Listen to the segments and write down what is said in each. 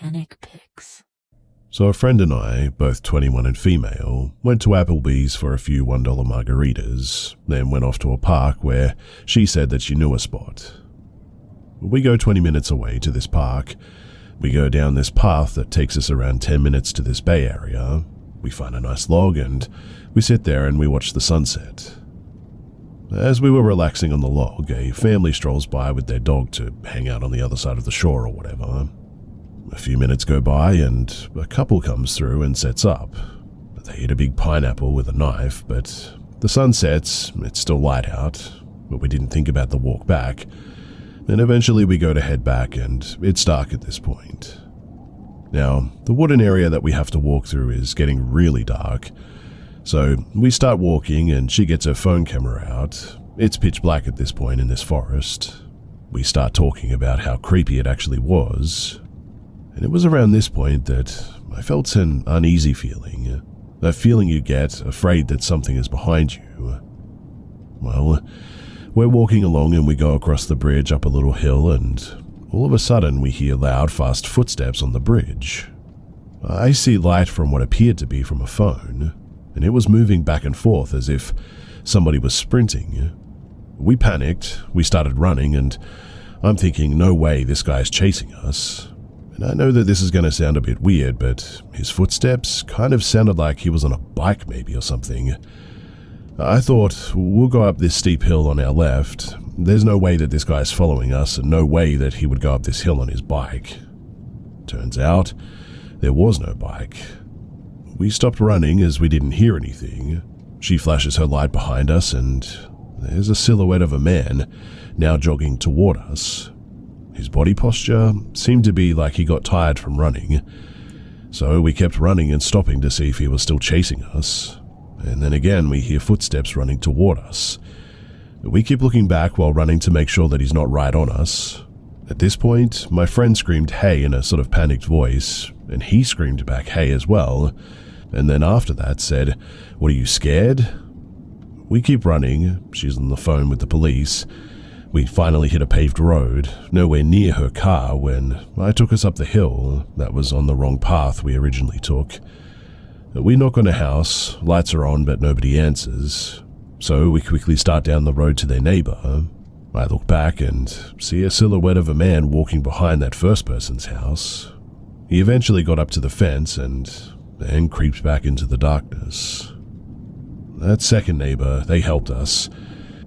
panic pics. So a friend and I, both 21 and female, went to Applebee's for a few $1 margaritas, then went off to a park where she said that she knew a spot. We go 20 minutes away to this park. We go down this path that takes us around 10 minutes to this bay area. We find a nice log and we sit there and we watch the sunset. As we were relaxing on the log, a family strolls by with their dog to hang out on the other side of the shore or whatever. A few minutes go by and a couple comes through and sets up. They eat a big pineapple with a knife, but the sun sets, it's still light out, but we didn't think about the walk back. And eventually we go to head back and it's dark at this point. Now, the wooden area that we have to walk through is getting really dark. So we start walking and she gets her phone camera out. It's pitch black at this point in this forest. We start talking about how creepy it actually was. And it was around this point that I felt an uneasy feeling. That feeling you get, afraid that something is behind you. Well, we're walking along and we go across the bridge up a little hill and all of a sudden we hear loud, fast footsteps on the bridge. I see light from what appeared to be from a phone, and it was moving back and forth as if somebody was sprinting. We panicked, we started running, and I'm thinking, no way, this guy's chasing us. And I know that this is going to sound a bit weird, but his footsteps kind of sounded like he was on a bike maybe or something. I thought, we'll go up this steep hill on our left. There's no way that this guy's following us, and no way that he would go up this hill on his bike. Turns out, there was no bike. We stopped running as we didn't hear anything. She flashes her light behind us, and there's a silhouette of a man now jogging toward us. His body posture seemed to be like he got tired from running, so we kept running and stopping to see if he was still chasing us. And then again we hear footsteps running toward us. We keep looking back while running to make sure that he's not right on us. At this point, my friend screamed "hey" in a sort of panicked voice, and he screamed back "hey" as well, and then after that said, "What, are you scared?" We keep running. She's on the phone with the police. We finally hit a paved road, nowhere near her car, when I took us up the hill. That was on the wrong path we originally took. We knock on a house, lights are on but nobody answers, so we quickly start down the road to their neighbor. I look back and see a silhouette of a man walking behind that first person's house. He eventually got up to the fence and then creeped back into the darkness. That second neighbor, they helped us.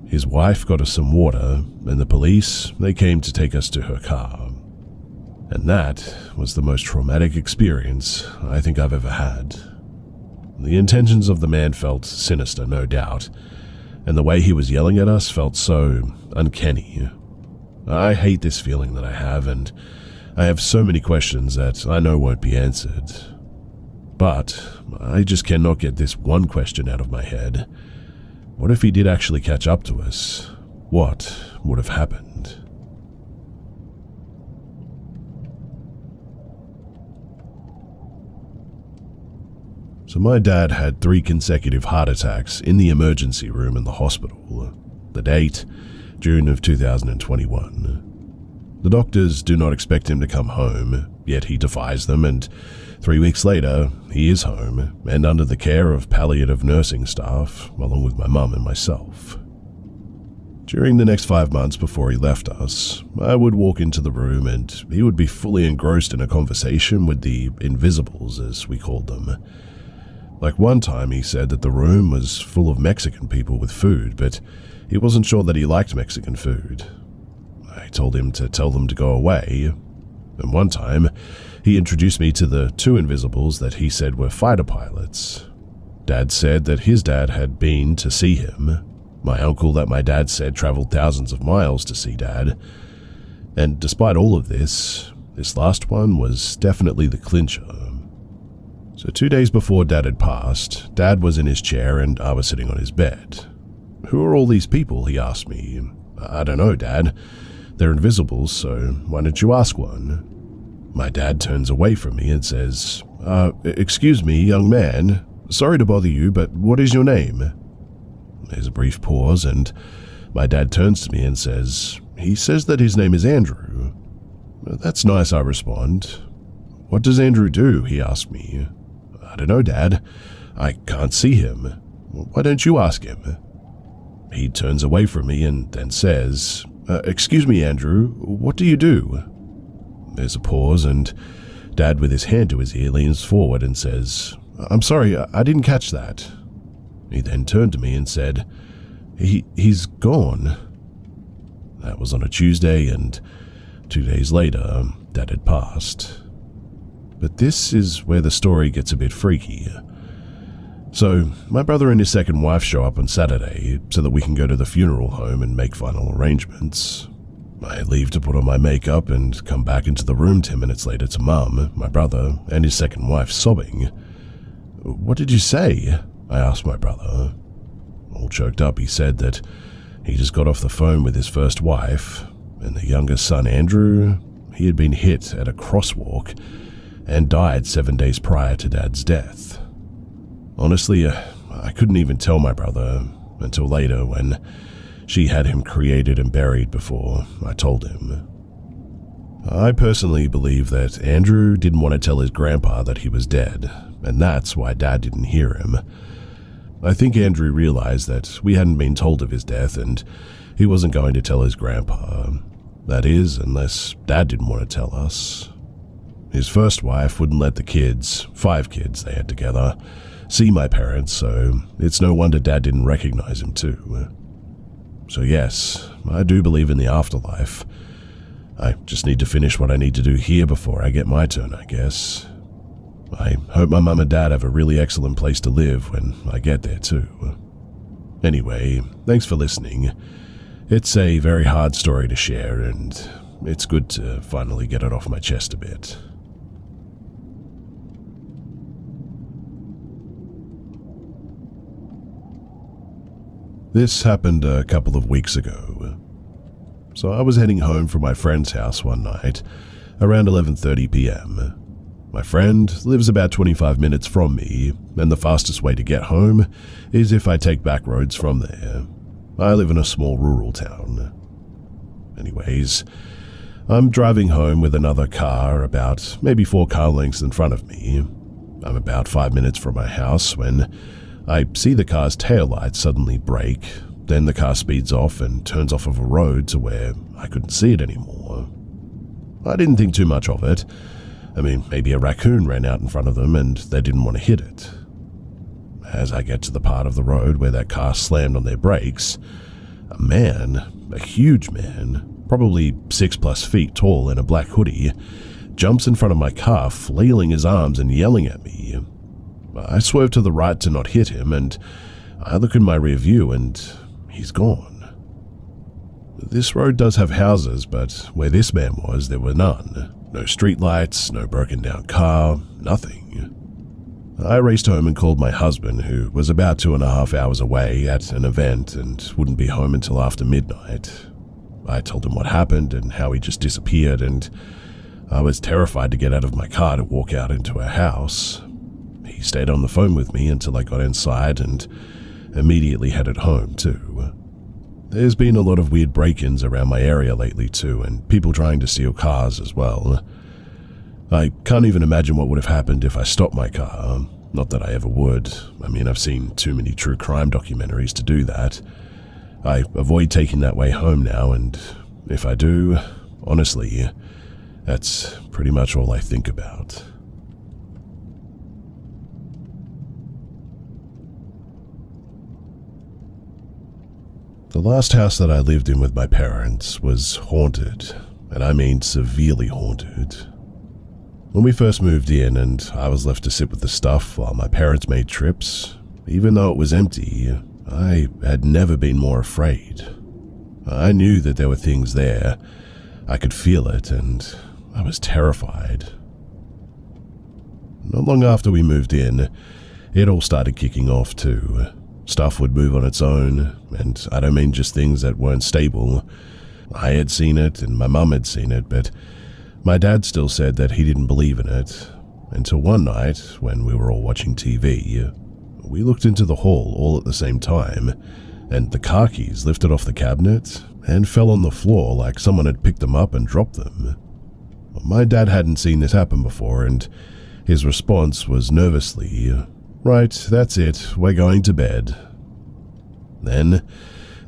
His wife got us some water, and the police, they came to take us to her car. And that was the most traumatic experience I think I've ever had. The intentions of the man felt sinister, no doubt, and the way he was yelling at us felt so uncanny. I hate this feeling that I have, and I have so many questions that I know won't be answered. But I just cannot get this one question out of my head. What if he did actually catch up to us? What would have happened? So my dad had 3 consecutive heart attacks in the emergency room in the hospital. The date, June of 2021. The doctors do not expect him to come home, yet he defies them, and 3 weeks later, he is home and under the care of palliative nursing staff, along with my mum and myself. During the next 5 months before he left us, I would walk into the room and he would be fully engrossed in a conversation with the invisibles, as we called them. Like one time he said that the room was full of Mexican people with food, but he wasn't sure that he liked Mexican food. I told him to tell them to go away. And one time, he introduced me to the 2 invisibles that he said were fighter pilots. Dad said that his dad had been to see him. My uncle that my dad said traveled thousands of miles to see Dad. And despite all of this last one was definitely the clincher. So 2 days before Dad had passed, Dad was in his chair and I was sitting on his bed. "Who are all these people?" he asked me. "I don't know, Dad. They're invisible, so why don't you ask one?" My dad turns away from me and says, "Excuse me, young man. Sorry to bother you, but what is your name?" There's a brief pause, and my dad turns to me and says, "He says that his name is Andrew." "That's nice," I respond. "What does Andrew do?" he asked me. "I don't know, Dad. I can't see him." "Why don't you ask him?" He turns away from me and then says, "Excuse me, Andrew, what do you do?" There's a pause, and Dad, with his hand to his ear, leans forward and says, "I'm sorry, I didn't catch that." He then turned to me and said, He's gone." That was on a Tuesday, and 2 days later, Dad had passed. But this is where the story gets a bit freaky. So, my brother and his second wife show up on Saturday so that we can go to the funeral home and make final arrangements. I leave to put on my makeup and come back into the room 10 minutes later to Mum, my brother, and his second wife sobbing. "What did you say?" I asked my brother. All choked up, he said that he just got off the phone with his first wife, and the youngest son, Andrew, he had been hit at a crosswalk and died 7 days prior to Dad's death. Honestly, I couldn't even tell my brother until later when she had him created and buried before I told him. I personally believe that Andrew didn't want to tell his grandpa that he was dead, and that's why Dad didn't hear him. I think Andrew realized that we hadn't been told of his death and he wasn't going to tell his grandpa. That is, unless Dad didn't want to tell us. His first wife wouldn't let the kids, 5 kids they had together, see my parents, so it's no wonder Dad didn't recognize him too. So yes, I do believe in the afterlife. I just need to finish what I need to do here before I get my turn, I guess. I hope my mum and dad have a really excellent place to live when I get there too. Anyway, thanks for listening. It's a very hard story to share, and it's good to finally get it off my chest a bit. This happened a couple of weeks ago. So I was heading home from my friend's house one night, around 11:30 p.m. My friend lives about 25 minutes from me, and the fastest way to get home is if I take back roads from there. I live in a small rural town. Anyways, I'm driving home with another car about maybe 4 car lengths in front of me. I'm about 5 minutes from my house when I see the car's taillights suddenly break, then the car speeds off and turns off of a road to where I couldn't see it anymore. I didn't think too much of it. I mean, maybe a raccoon ran out in front of them and they didn't want to hit it. As I get to the part of the road where that car slammed on their brakes, a man, a huge man, probably 6+ feet tall in a black hoodie, jumps in front of my car, flailing his arms and yelling at me. I swerve to the right to not hit him, and I look in my rear view and he's gone. This road does have houses, but where this man was, there were none. No streetlights, no broken down car, nothing. I raced home and called my husband, who was about 2.5 hours away at an event and wouldn't be home until after midnight. I told him what happened and how he just disappeared, and I was terrified to get out of my car to walk out into our house. He stayed on the phone with me until I got inside and immediately headed home too. There's been a lot of weird break-ins around my area lately too, and people trying to steal cars as well. I can't even imagine what would have happened if I stopped my car. Not that I ever would. I mean, I've seen too many true crime documentaries to do that. I avoid taking that way home now, and if I do, honestly, that's pretty much all I think about. The last house that I lived in with my parents was haunted, and I mean severely haunted. When we first moved in and I was left to sit with the stuff while my parents made trips, even though it was empty, I had never been more afraid. I knew that there were things there. I could feel it, and I was terrified. Not long after we moved in, it all started kicking off too. Stuff would move on its own, and I don't mean just things that weren't stable. I had seen it, and my mum had seen it, but my dad still said that he didn't believe in it, until one night, when we were all watching TV, we looked into the hall all at the same time, and the car keys lifted off the cabinet and fell on the floor like someone had picked them up and dropped them. My dad hadn't seen this happen before, and his response was nervously, "Right, that's it, we're going to bed." Then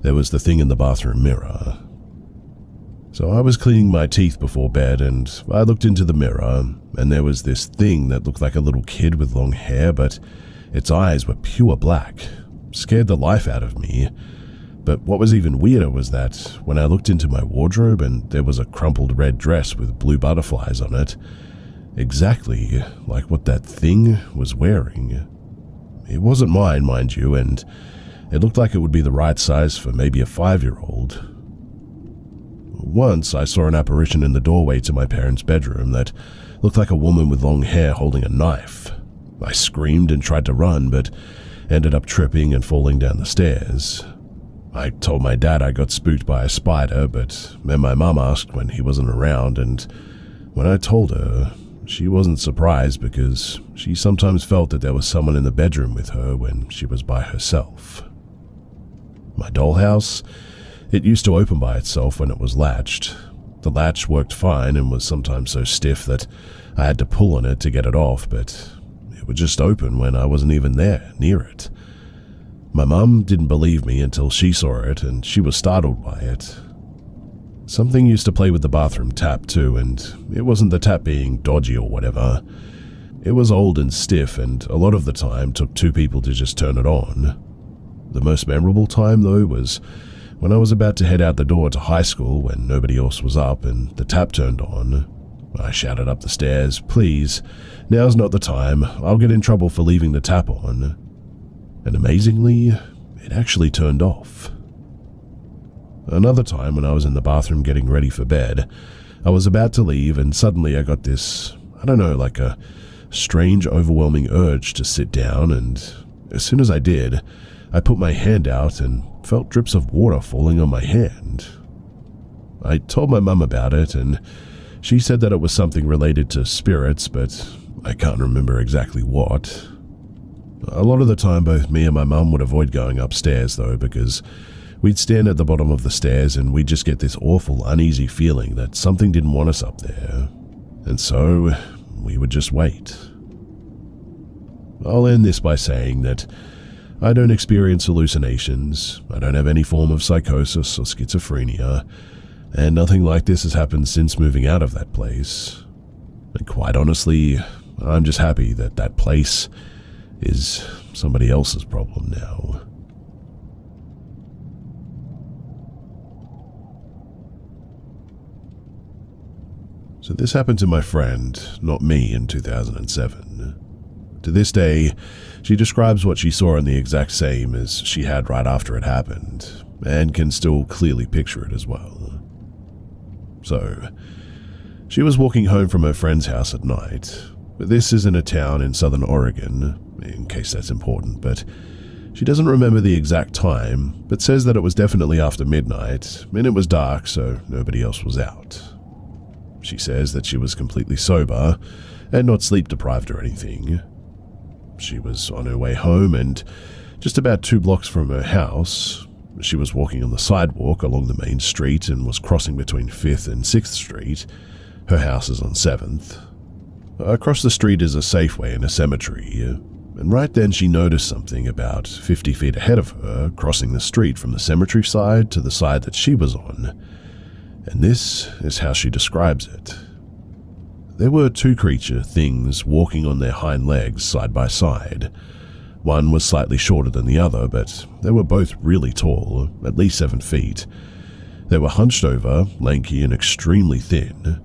there was the thing in the bathroom mirror. So I was cleaning my teeth before bed, and I looked into the mirror, and there was this thing that looked like a little kid with long hair, but its eyes were pure black. Scared the life out of me. But what was even weirder was that when I looked into my wardrobe and there was a crumpled red dress with blue butterflies on it, exactly like what that thing was wearing. It wasn't mine, mind you, and it looked like it would be the right size for maybe a 5-year-old. Once I saw an apparition in the doorway to my parents' bedroom that looked like a woman with long hair holding a knife. I screamed and tried to run, but ended up tripping and falling down the stairs. I told my dad I got spooked by a spider, but then my mum asked when he wasn't around, and when I told her, she wasn't surprised because she sometimes felt that there was someone in the bedroom with her when she was by herself. My dollhouse, it used to open by itself when it was latched. The latch worked fine and was sometimes so stiff that I had to pull on it to get it off, but it would just open when I wasn't even there, near it. My mum didn't believe me until she saw it, and she was startled by it. Something used to play with the bathroom tap too, and it wasn't the tap being dodgy or whatever. It was old and stiff, and a lot of the time took 2 people to just turn it on. The most memorable time, though, was when I was about to head out the door to high school when nobody else was up and the tap turned on. I shouted up the stairs, "Please, now's not the time. I'll get in trouble for leaving the tap on." And amazingly, it actually turned off. Another time when I was in the bathroom getting ready for bed, I was about to leave and suddenly I got this, like a strange overwhelming urge to sit down, and as soon as I did, I put my hand out and felt drips of water falling on my hand. I told my mum about it, and she said that it was something related to spirits, but I can't remember exactly what. A lot of the time, both me and my mum would avoid going upstairs, though, because we'd stand at the bottom of the stairs and we'd just get this awful, uneasy feeling that something didn't want us up there. And so, we would just wait. I'll end this by saying that I don't experience hallucinations, I don't have any form of psychosis or schizophrenia, and nothing like this has happened since moving out of that place. And quite honestly, I'm just happy that that place is somebody else's problem now. So this happened to my friend, not me, in 2007. To this day, she describes what she saw in the exact same as she had right after it happened, and can still clearly picture it as well. So, she was walking home from her friend's house at night. This is in a town in southern Oregon, in case that's important, but she doesn't remember the exact time, but says that it was definitely after midnight, and it was dark, so nobody else was out. She says that she was completely sober, and not sleep-deprived or anything. She was on her way home, and just about 2 blocks from her house, she was walking on the sidewalk along the main street and was crossing between 5th and 6th Street. Her house is on 7th. Across the street is a Safeway and a cemetery, and right then she noticed something about 50 feet ahead of her, crossing the street from the cemetery side to the side that she was on. And this is how she describes it. There were 2 creature things walking on their hind legs side by side. One was slightly shorter than the other, but they were both really tall, at least 7 feet. They were hunched over, lanky and extremely thin.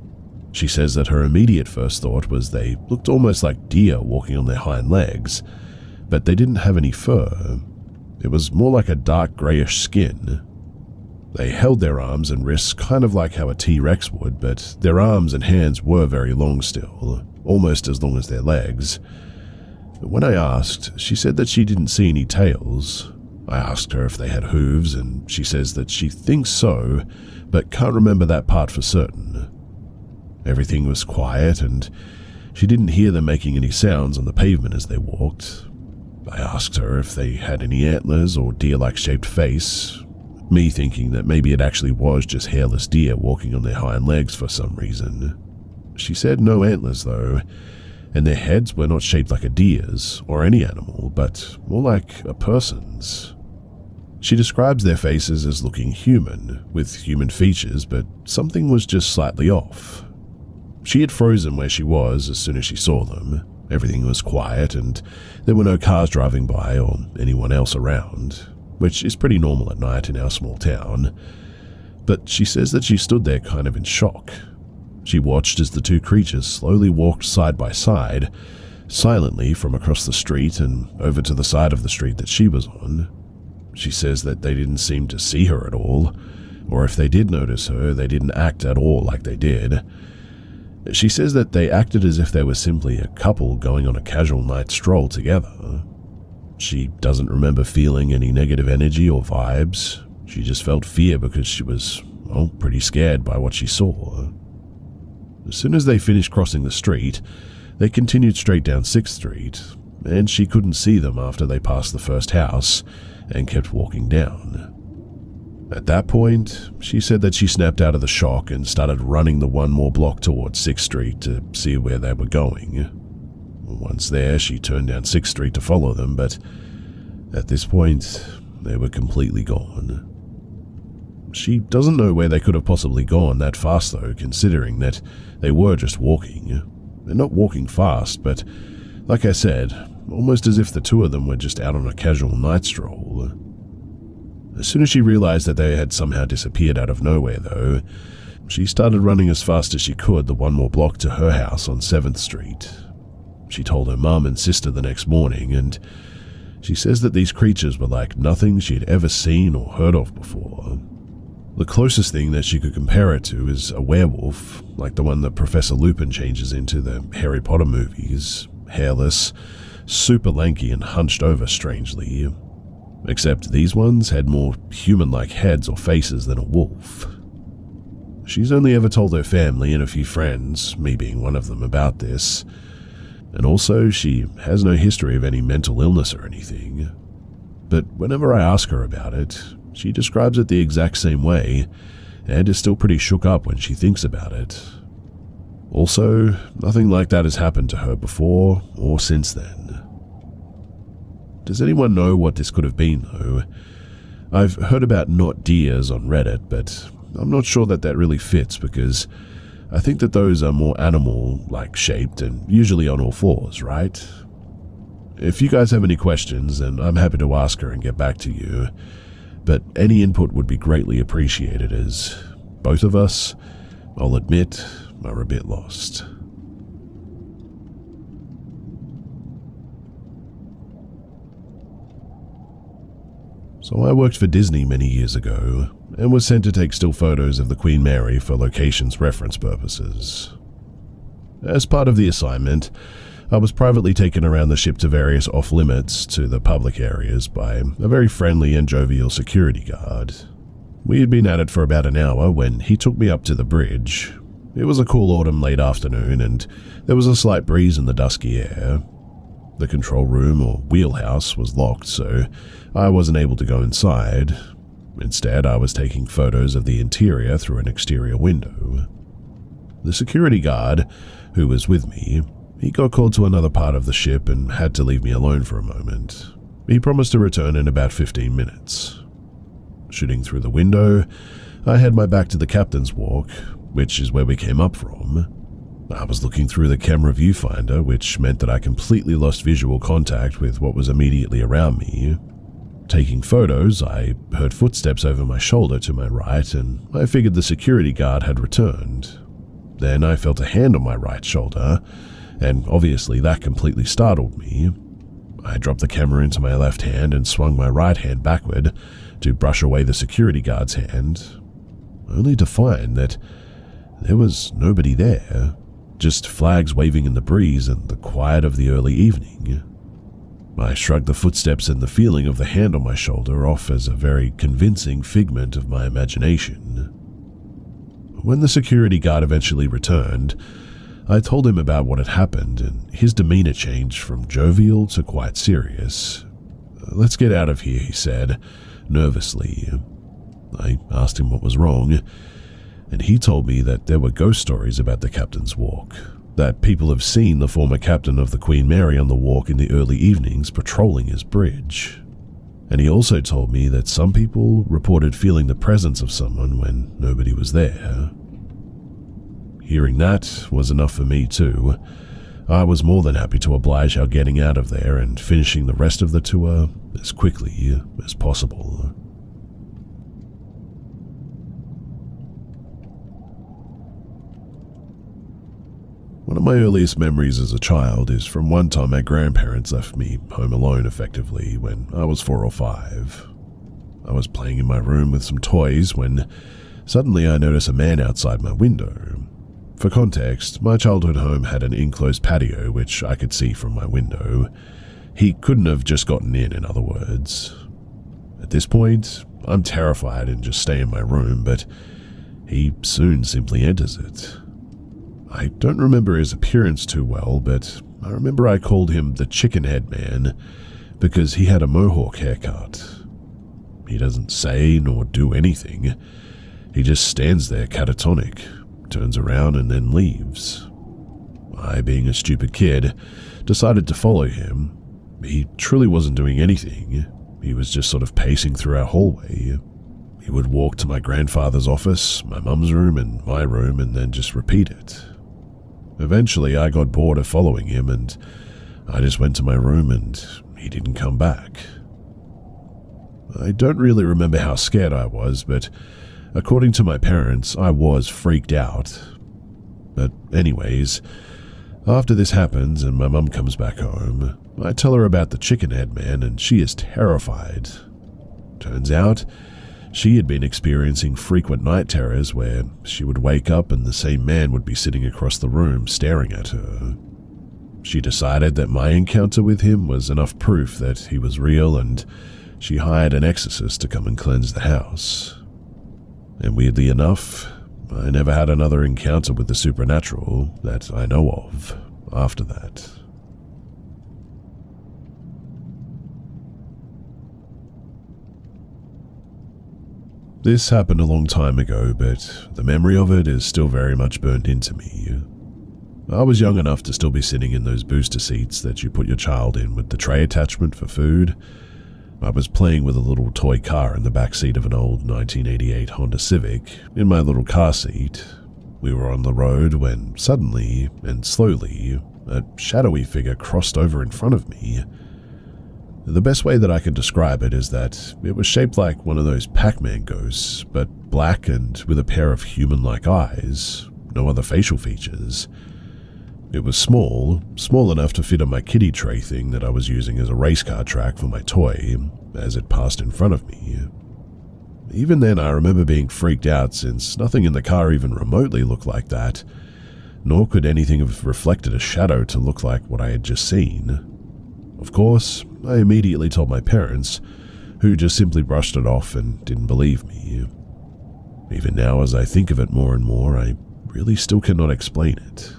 She says that her immediate first thought was they looked almost like deer walking on their hind legs, but they didn't have any fur. It was more like a dark grayish skin. They held their arms and wrists kind of like how a T-Rex would, but their arms and hands were very long still, almost as long as their legs. When I asked, she said that she didn't see any tails. I asked her if they had hooves, and she says that she thinks so, but can't remember that part for certain. Everything was quiet, and she didn't hear them making any sounds on the pavement as they walked. I asked her if they had any antlers or deer-like shaped face, me thinking that maybe it actually was just hairless deer walking on their hind legs for some reason. She said no antlers though, and their heads were not shaped like a deer's or any animal, but more like a person's. She describes their faces as looking human, with human features, but something was just slightly off. She had frozen where she was as soon as she saw them. Everything was quiet and there were no cars driving by or anyone else around, which is pretty normal at night in our small town. But she says that she stood there kind of in shock. She watched as the two creatures slowly walked side by side, silently from across the street and over to the side of the street that she was on. She says that they didn't seem to see her at all, or if they did notice her, they didn't act at all like they did. She says that they acted as if they were simply a couple going on a casual night stroll together. She doesn't remember feeling any negative energy or vibes. She just felt fear because she was, well, pretty scared by what she saw. As soon as they finished crossing the street, they continued straight down 6th Street, and she couldn't see them after they passed the first house and kept walking down. At that point, she said that she snapped out of the shock and started running the one more block towards 6th Street to see where they were going. Once there, she turned down 6th Street to follow them, but at this point, they were completely gone. She doesn't know where they could have possibly gone that fast though, considering that they were just walking. They're not walking fast, but like I said, almost as if the two of them were just out on a casual night stroll. As soon as she realized that they had somehow disappeared out of nowhere though, she started running as fast as she could the one more block to her house on 7th Street. She told her mum and sister the next morning, and she says that these creatures were like nothing she'd ever seen or heard of before. The closest thing that she could compare it to is a werewolf, like the one that Professor Lupin changes into the Harry Potter movies, hairless, super lanky and hunched over strangely. Except these ones had more human-like heads or faces than a wolf. She's only ever told her family and a few friends, me being one of them, about this. And also, she has no history of any mental illness or anything. But whenever I ask her about it, she describes it the exact same way, and is still pretty shook up when she thinks about it. Also, nothing like that has happened to her before or since then. Does anyone know what this could have been, though? I've heard about not deers on Reddit, but I'm not sure that that really fits because I think that those are more animal-like shaped and usually on all fours, right? If you guys have any questions, then I'm happy to ask her and get back to you, but any input would be greatly appreciated as both of us, I'll admit, are a bit lost. So I worked for Disney many years ago and was sent to take still photos of the Queen Mary for locations reference purposes. As part of the assignment, I was privately taken around the ship to various off-limits to the public areas by a very friendly and jovial security guard. We had been at it for about an hour when he took me up to the bridge. It was a cool autumn late afternoon and there was a slight breeze in the dusky air. The control room or wheelhouse was locked, so I wasn't able to go inside. Instead, I was taking photos of the interior through an exterior window. The security guard, who was with me, he got called to another part of the ship and had to leave me alone for a moment. He promised to return in about 15 minutes. Shooting through the window, I had my back to the captain's walk, which is where we came up from. I was looking through the camera viewfinder, which meant that I completely lost visual contact with what was immediately around me. Taking photos, I heard footsteps over my shoulder to my right, and I figured the security guard had returned. Then I felt a hand on my right shoulder, and obviously that completely startled me. I dropped the camera into my left hand and swung my right hand backward to brush away the security guard's hand, only to find that there was nobody there. Just flags waving in the breeze and the quiet of the early evening. I shrugged the footsteps and the feeling of the hand on my shoulder off as a very convincing figment of my imagination. When the security guard eventually returned, I told him about what had happened, and his demeanor changed from jovial to quite serious. "Let's get out of here," he said, nervously. I asked him what was wrong. and he told me that there were ghost stories about the captain's walk, that people have seen the former captain of the Queen Mary on the walk in the early evenings patrolling his bridge. And he also told me that some people reported feeling the presence of someone when nobody was there. Hearing that was enough for me too. I was more than happy to oblige our getting out of there and finishing the rest of the tour as quickly as possible. One of my earliest memories as a child is from one time my grandparents left me home alone effectively when I was 4 or 5. I was playing in my room with some toys when suddenly I noticed a man outside my window. For context, my childhood home had an enclosed patio which I could see from my window. He couldn't have just gotten in other words. At this point, I'm terrified and just stay in my room, but he soon simply enters it. I don't remember his appearance too well, but I remember I called him the chicken head man because he had a mohawk haircut. He doesn't say nor do anything. He just stands there catatonic, turns around and then leaves. I, being a stupid kid, decided to follow him. He truly wasn't doing anything. He was just sort of pacing through our hallway. He would walk to my grandfather's office, my mum's room, and my room, and then just repeat it. Eventually, I got bored of following him, and I just went to my room, and he didn't come back. I don't really remember how scared I was, but according to my parents, I was freaked out. But anyways, after this happens and my mum comes back home, I tell her about the chicken head man, and she is terrified. Turns out, she had been experiencing frequent night terrors where she would wake up and the same man would be sitting across the room staring at her. She decided that my encounter with him was enough proof that he was real, and she hired an exorcist to come and cleanse the house. And weirdly enough, I never had another encounter with the supernatural that I know of after that. This happened a long time ago, but the memory of it is still very much burnt into me. I was young enough to still be sitting in those booster seats that you put your child in with the tray attachment for food. I was playing with a little toy car in the back seat of an old 1988 Honda Civic in my little car seat. We were on the road when suddenly and slowly a shadowy figure crossed over in front of me. The best way that I can describe it is that it was shaped like one of those Pac-Man ghosts, but black and with a pair of human-like eyes, no other facial features. It was small enough to fit on my kiddie tray thing that I was using as a race car track for my toy as it passed in front of me. Even then, I remember being freaked out since nothing in the car even remotely looked like that, nor could anything have reflected a shadow to look like what I had just seen. Of course, I immediately told my parents, who just simply brushed it off and didn't believe me. Even now, as I think of it more and more, I really still cannot explain it.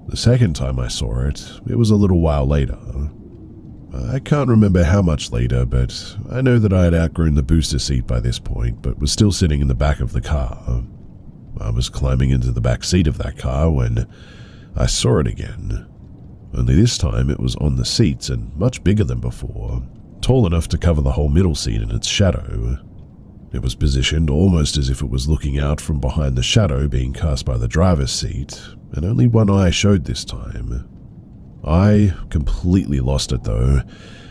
The second time I saw it, it was a little while later. I can't remember how much later, but I know that I had outgrown the booster seat by this point, but was still sitting in the back of the car. I was climbing into the back seat of that car when I saw it again. Only this time it was on the seats and much bigger than before, tall enough to cover the whole middle seat in its shadow. It was positioned almost as if it was looking out from behind the shadow being cast by the driver's seat, and only one eye showed this time. I completely lost it though,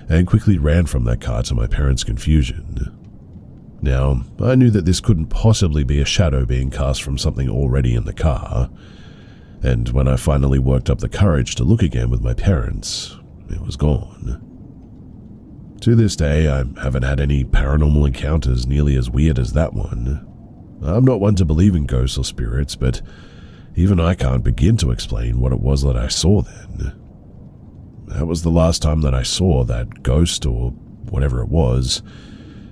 and quickly ran from that car to my parents' confusion. Now, I knew that this couldn't possibly be a shadow being cast from something already in the car, and when I finally worked up the courage to look again with my parents, it was gone. To this day, I haven't had any paranormal encounters nearly as weird as that one. I'm not one to believe in ghosts or spirits, but even I can't begin to explain what it was that I saw then. That was the last time that I saw that ghost or whatever it was,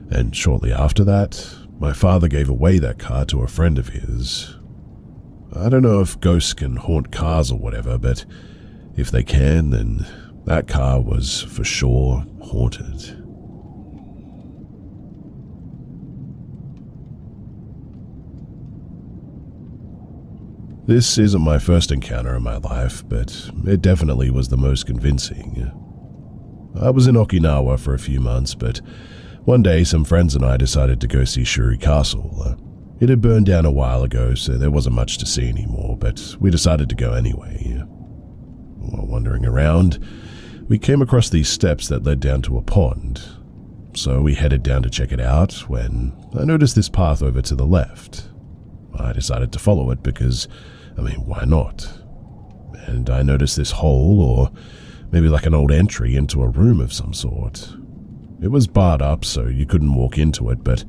and shortly after that, my father gave away that car to a friend of his. I don't know if ghosts can haunt cars or whatever, but if they can, then that car was for sure haunted. This isn't my first encounter in my life, but it definitely was the most convincing. I was in Okinawa for a few months, but one day some friends and I decided to go see Shuri Castle. It had burned down a while ago, so there wasn't much to see anymore, but we decided to go anyway. While wandering around, we came across these steps that led down to a pond. So we headed down to check it out when I noticed this path over to the left. I decided to follow it because, why not? And I noticed this hole, or maybe like an old entry into a room of some sort. It was barred up, so you couldn't walk into it, but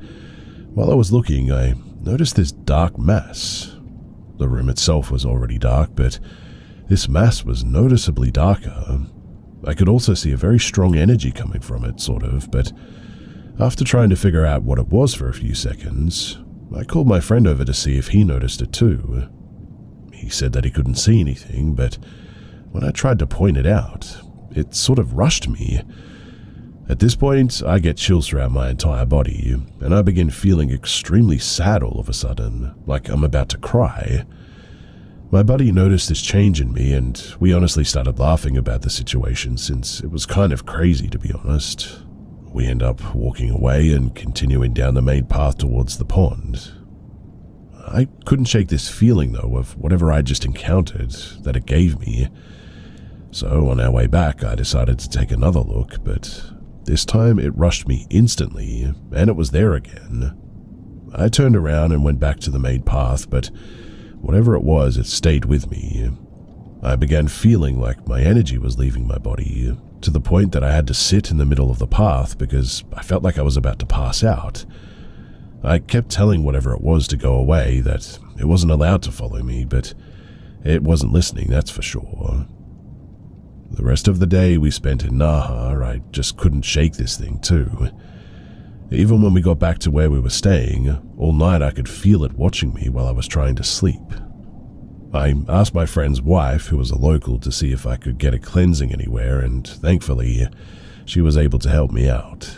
while I was looking, I noticed this dark mass. The room itself was already dark, but this mass was noticeably darker. I could also see a very strong energy coming from it, sort of, but after trying to figure out what it was for a few seconds, I called my friend over to see if he noticed it too. He said that he couldn't see anything, but when I tried to point it out, it sort of rushed me. At this point, I get chills throughout my entire body, and I begin feeling extremely sad all of a sudden, like I'm about to cry. My buddy noticed this change in me, and we honestly started laughing about the situation since it was kind of crazy, to be honest. We end up walking away and continuing down the main path towards the pond. I couldn't shake this feeling, though, of whatever I just encountered that it gave me. So on our way back, I decided to take another look, but this time it rushed me instantly, and it was there again. I turned around and went back to the main path, but whatever it was, it stayed with me. I began feeling like my energy was leaving my body, to the point that I had to sit in the middle of the path because I felt like I was about to pass out. I kept telling whatever it was to go away, that it wasn't allowed to follow me, but it wasn't listening, that's for sure. The rest of the day we spent in Naha, I just couldn't shake this thing too. Even when we got back to where we were staying, all night I could feel it watching me while I was trying to sleep. I asked my friend's wife, who was a local, to see if I could get a cleansing anywhere, and thankfully, she was able to help me out.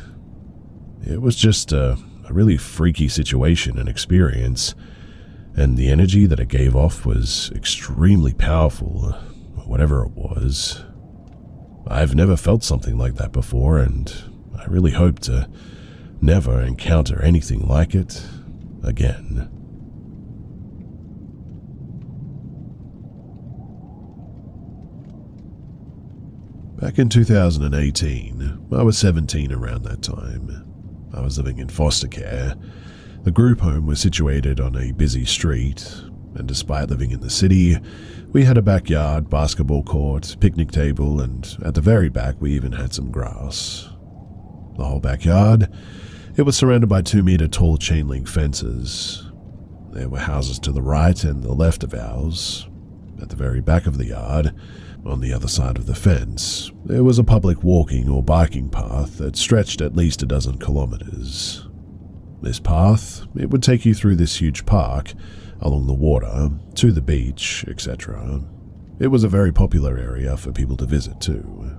It was just a really freaky situation and experience, and the energy that it gave off was extremely powerful, whatever it was. I've never felt something like that before, and I really hope to never encounter anything like it again. Back in 2018, I was 17 around that time. I was living in foster care. The group home was situated on a busy street, and despite living in the city, we had a backyard, basketball court, picnic table, and at the very back we even had some grass. The whole backyard, it was surrounded by 2-meter tall chain link fences. There were houses to the right and the left of ours. At the very back of the yard, on the other side of the fence, there was a public walking or biking path that stretched at least 12 kilometers. This path, it would take you through this huge park, along the water, to the beach, etc. It was a very popular area for people to visit too.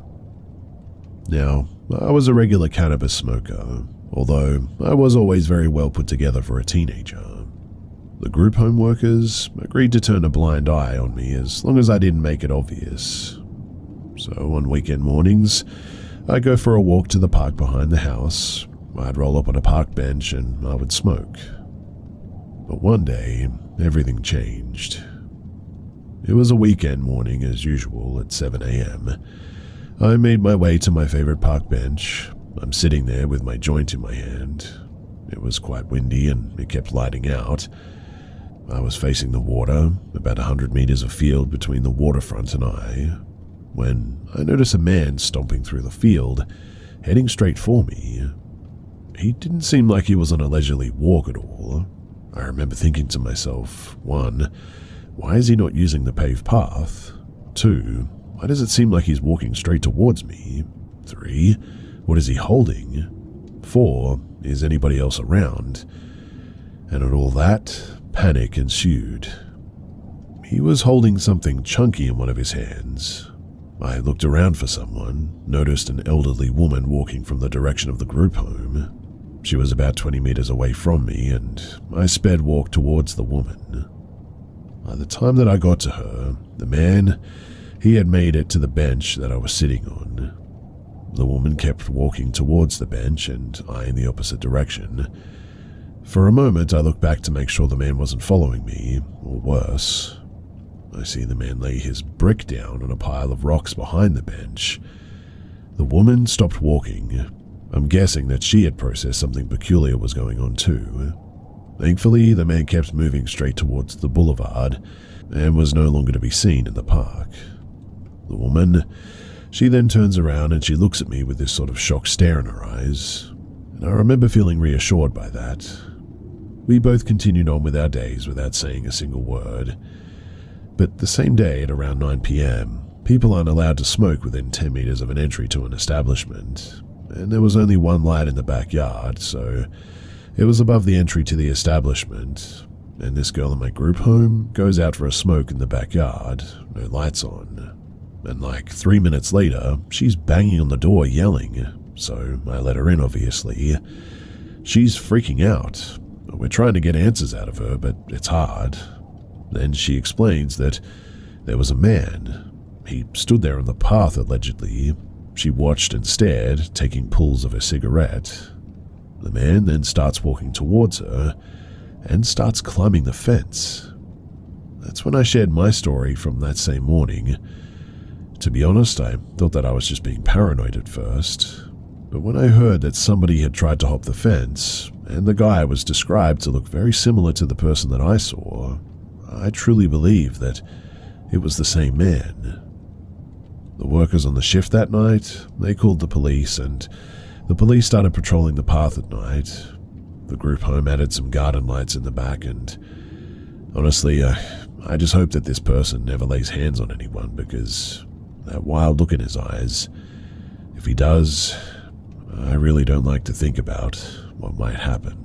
Now, I was a regular cannabis smoker, although I was always very well put together for a teenager. The group home workers agreed to turn a blind eye on me as long as I didn't make it obvious. So on weekend mornings, I'd go for a walk to the park behind the house. I'd roll up on a park bench and I would smoke. But one day, everything changed. It was a weekend morning as usual at 7 a.m. I made my way to my favorite park bench. I'm sitting there with my joint in my hand. It was quite windy and it kept lighting out. I was facing the water, about 100 meters of field between the waterfront and I, when I noticed a man stomping through the field, heading straight for me. He didn't seem like he was on a leisurely walk at all. I remember thinking to myself, 1, why is he not using the paved path? 2, why does it seem like he's walking straight towards me? 3, what is he holding? 4, is anybody else around? And at all that, panic ensued. He was holding something chunky in one of his hands. I looked around for someone, noticed an elderly woman walking from the direction of the group home. She was about 20 meters away from me, and I sped walk towards the woman. By the time that I got to her, the man, he had made it to the bench that I was sitting on. The woman kept walking towards the bench and I in the opposite direction. For a moment, I looked back to make sure the man wasn't following me, or worse. I see the man lay his brick down on a pile of rocks behind the bench. The woman stopped walking. I'm guessing that she had processed something peculiar was going on too. Thankfully, the man kept moving straight towards the boulevard and was no longer to be seen in the park. The woman, she then turns around and she looks at me with this sort of shocked stare in her eyes, and I remember feeling reassured by that. We both continued on with our days without saying a single word. But the same day at around 9 p.m, people aren't allowed to smoke within 10 meters of an entry to an establishment, and there was only one light in the backyard, so it was above the entry to the establishment, and this girl in my group home goes out for a smoke in the backyard, no lights on. And like 3 minutes later, she's banging on the door yelling, so I let her in obviously. She's freaking out. We're trying to get answers out of her, but it's hard. Then she explains that there was a man. He stood there on the path allegedly. She watched and stared, taking pulls of a cigarette. The man then starts walking towards her and starts climbing the fence. That's when I shared my story from that same morning. To be honest, I thought that I was just being paranoid at first, but when I heard that somebody had tried to hop the fence, and the guy was described to look very similar to the person that I saw, I truly believe that it was the same man. The workers on the shift that night, they called the police, and the police started patrolling the path at night. The group home added some garden lights in the back, and honestly, I just hope that this person never lays hands on anyone, because that wild look in his eyes, if he does, I really don't like to think about what might happen.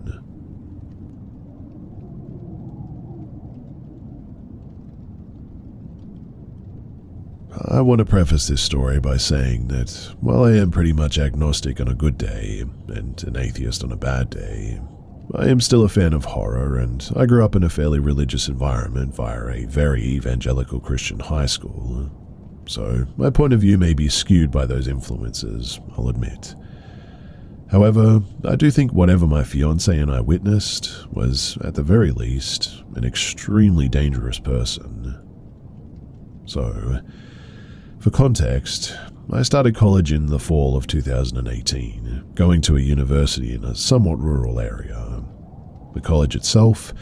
I want to preface this story by saying that while I am pretty much agnostic on a good day and an atheist on a bad day, I am still a fan of horror, and I grew up in a fairly religious environment via a very evangelical Christian high school. So my point of view may be skewed by those influences, I'll admit. However, I do think whatever my fiancé and I witnessed was, at the very least, an extremely dangerous person. So, for context, I started college in the fall of 2018, going to a university in a somewhat rural area. The college itself,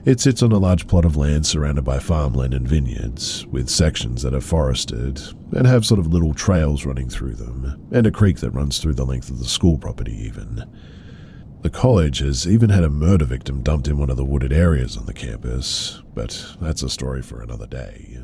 it sits on a large plot of land surrounded by farmland and vineyards, with sections that are forested and have sort of little trails running through them, and a creek that runs through the length of the school property even. The college has even had a murder victim dumped in one of the wooded areas on the campus, but that's a story for another day.